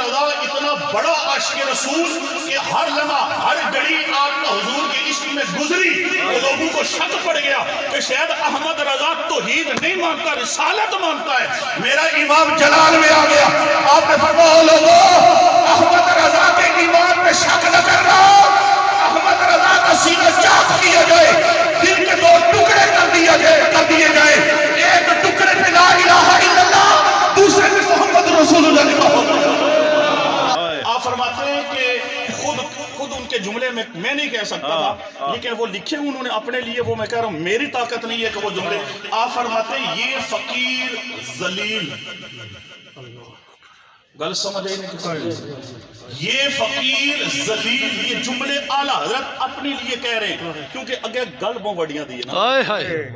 رضا اتنا بڑا عاشق رسول کہ ہر لمحہ ہر گھڑی آپ کا حضور کے عشق میں گزری تو لوگوں کو شک پڑ گیا کہ شاید احمد رضا توحید نہیں مانتا، رسالت مانتا ہے۔ میرا امام جلال میں آ گیا، آپ نے فرمایا لوگوں احمد رضا کے ایمان پہ شک نہ کرنا، احمد رضا کا سینہ چاک کیا جائے، دل کے دو ٹکڑے کر دیے جائے، ایک ٹکڑے پہ لا الہ الا اللہ، دوسرے پہ محمد رسول اللہ لکھا ہوگا۔ آپ فرماتے ہیں کہ خود ان کے جملے میں نہیں کہہ سکتا تھا، لیکن وہ لکھے انہوں نے اپنے لیے، وہ میں کہہ رہا ہوں میری طاقت نہیں ہے کہ وہ جملے۔ آپ فرماتے ہیں یہ فقیر ذلیل، گل سمجھ آئی نہیں، یہ فقیر ذلیل، یہ جملے اعلیٰ حضرت اپنے لیے کہہ رہے ہیں کیونکہ اگر گل بہت بڑیاں دی ہے۔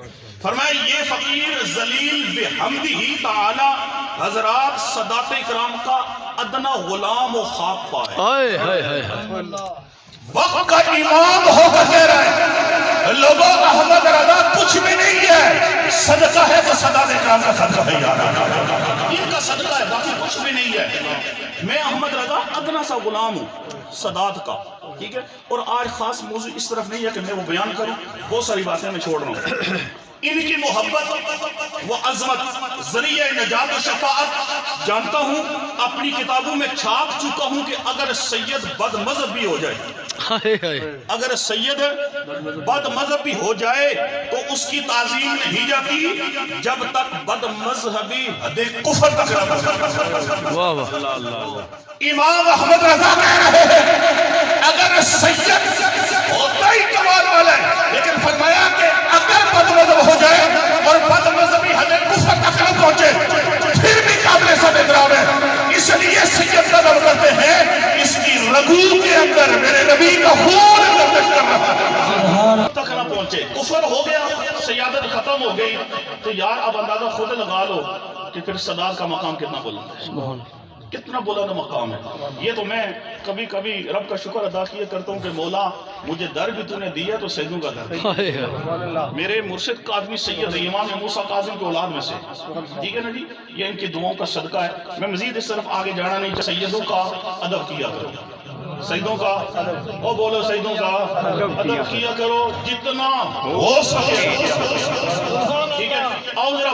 فرمایا یہ فقیر ذلیل بحمدہ تعالی حضرات سادات اکرام کا ادنا غلام و خاک پائے، وقت کا امام ہو کر کہہ رہا ہے لوگوں احمد رضا کچھ بھی نہیں ہے، صدقہ ہے تو سادات اکرام کا صدقہ ہے، ان کا صدقہ ہے، باقی کچھ بھی نہیں ہے۔ میں احمد رضا ادنا سا غلام ہوں سادات کا، ٹھیک ہے۔ اور آج خاص موضوع اس طرف نہیں ہے کہ میں وہ بیان کروں، بہت ساری باتیں میں چھوڑ رہا ہوں۔ ان کی محبت و عظمت ذریعہ نجات و شفاعت جانتا ہوں، اپنی کتابوں میں چھاپ چکا ہوں کہ اگر سید بد مذہب بھی ہو جائے، اگر سید بد مذہب بھی ہو جائے تو اس کی تعظیم نہیں جاتی جب تک بد مذہبی حد کفر تک نہ پہنچے۔ امام احمد رضا کہہ رہے ہیں اگر سید ہوتا ہی کمال والا ہے، لیکن فرمایا کہ اگر بد مذہب ہو جائے اور بد مذہبی حد کفر تک نہ پہنچے پھر بھی قابل سب احترام ہے، اس لیے سید قدم کرتے ہیں اس کی رگوں کے اندر میرے نبی کا خون گردش کر رہا ہے، تک نہ پہنچے۔ کفر ہو گیا، سیادت ختم ہو گئی، تو یار اب اندازہ خود لگا لو کہ پھر صدات کا مقام کتنا بلند ہے، کتنا بلند مقام ہے۔ یہ تو میں کبھی کبھی رب کا شکر ادا کیا کرتا ہوں کہ مولا مجھے در بھی تو نے دیا تو سیدوں کا در، میرے مرشد کاظمی سید امام موسیٰ کاظم کے اولاد میں سے، ٹھیک ہے نا جی، یہ ان کی دعاؤں کا صدقہ ہے۔ میں مزید اس طرف آگے جانا نہیں، سیدوں کا ادب کیا کرو، سیدوں کا او بولو سیدوں کا ادب کیا کرو جتنا ہو سکے، ٹھیک ہے۔ آؤ ذرا